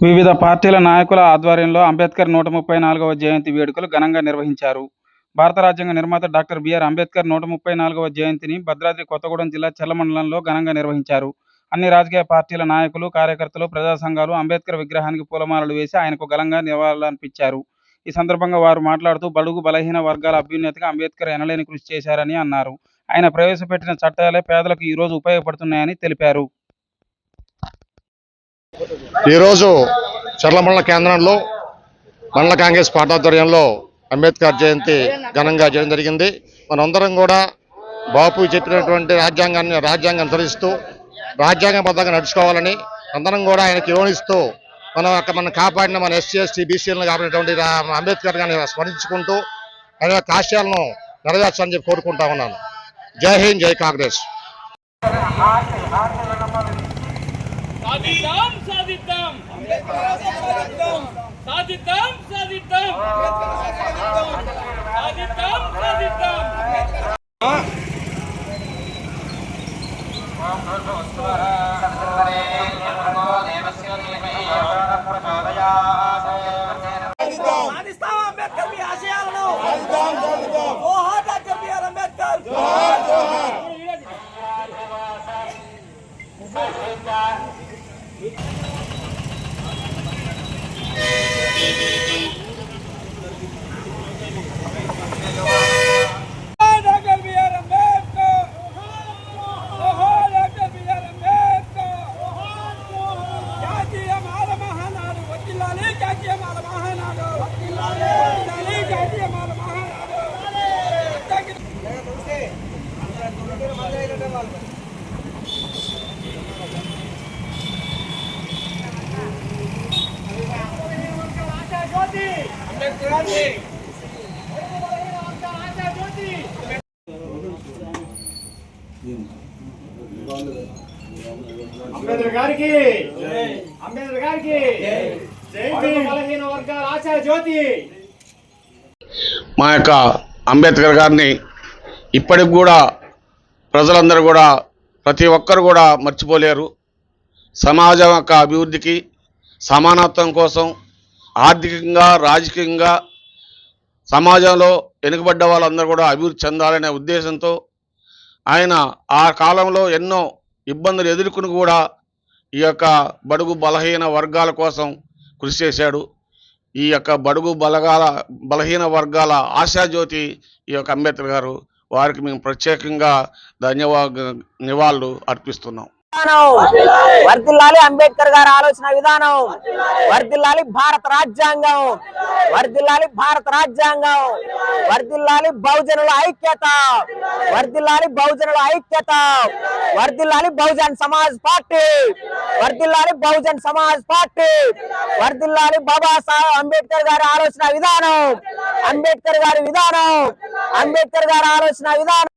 వివిధ పార్టీల నాయకుల ఆధ్వర్యంలో అంబేద్కర్ 134వ జయంతి వేడుకలు ఘనంగా నిర్వహించారు. భారత రాజ్యాంగ నిర్మాత డాక్టర్ బిఆర్ అంబేద్కర్ 134వ జయంతిని భద్రాద్రి కొత్తగూడెం జిల్లా చర్ల మండలంలో ఘనంగా నిర్వహించారు. అన్ని రాజకీయ పార్టీల నాయకులు, కార్యకర్తలు, ప్రజా సంఘాలు అంబేద్కర్ విగ్రహానికి పూలమాలలు వేసి ఆయనకు ఘనంగా నివాళులర్పించారు. ఈ సందర్భంగా వారు మాట్లాడుతూ బడుగు బలహీన వర్గాల అభ్యున్నతికి అంబేద్కర్ ఎనలేని కృషి చేశారని అన్నారు. ఆయన ప్రవేశపెట్టిన చట్టాలే పేదలకు ఈరోజు ఉపయోగపడుతున్నాయని తెలిపారు. ఈరోజు చర్లమండల కేంద్రంలో మండల కాంగ్రెస్ పార్టీ ఆధ్వర్యంలో అంబేద్కర్ జయంతి ఘనంగా చేయడం జరిగింది. మనందరం కూడా బాపు చెప్పినటువంటి రాజ్యాంగాన్ని అనుసరిస్తూ రాజ్యాంగబద్ధంగా నడుచుకోవాలని అందరం కూడా ఆయనకి యోనిస్తూ మనం కాపాడిన మన ఎస్సీ ఎస్టీ బీసీలను కాపాడినటువంటి అంబేద్కర్ గారిని స్మరించుకుంటూ ఆయన ఆశయాలను నెరవేర్చాలని చెప్పి కోరుకుంటా ఉన్నాను. జై హింద్, జై కాంగ్రెస్. సాధిద్దాం సాధిద్దాం సాధిద్దాం సాధిద్దాం సాధిద్దాం సాధిద్దాం సాధిస్తాం అంబేద్కర్ మీ ఆశయాలను జోహార్ డాక్టర్ బిఆర్ అంబేద్కర్ జోహార్ జోహార్. అంబేద్కర్ గారికి అంబేద్కర్ గారికి బలహీన వర్గాల ఆశా జ్యోతి. మా యొక్క అంబేద్కర్ గారిని ఇప్పటికి కూడా ప్రజలందరూ కూడా ప్రతి ఒక్కరు కూడా మర్చిపోలేరు. సమాజం యొక్క అభివృద్ధికి, సమానత్వం కోసం, ఆర్థికంగా, రాజకీయంగా సమాజంలో వెనుకబడ్డ వాళ్ళందరూ కూడా అభివృద్ధి చెందాలనే ఉద్దేశంతో ఆయన ఆ కాలంలో ఎన్నో ఇబ్బందులు ఎదుర్కొని కూడా ఈ యొక్క బడుగు బలహీన వర్గాల కోసం కృషి చేశాడు. ఈ యొక్క బడుగు బలహీన వర్గాల ఆశాజ్యోతి ఈ యొక్క అంబేద్కర్ గారు. వారికి మేము ప్రత్యేకంగా నివాళులు అర్పిస్తున్నాం. వర్ధిల్లాలి అంబేద్కర్ గారి ఆలోచన విధానం, వర్ధిల్లాలి భారత రాజ్యాంగం, వర్ధిల్లాలి భారత రాజ్యాంగం, వర్ధిల్లాలి బహుజనుల ఐక్యత, వర్ధిల్లాలి బహుజనుల ఐక్యత, వర్ధిల్లాలి బహుజన్ సమాజ్ పార్టీ, వర్ధిల్లాలి బహుజన్ సమాజ్ పార్టీ, వర్ధిల్లాలి బాబాసాహెబ్ అంబేద్కర్ గారి ఆలోచన విధానం, అంబేద్కర్ గారి విధానం, అంబేద్కర్ గారి ఆలోచన విధానం.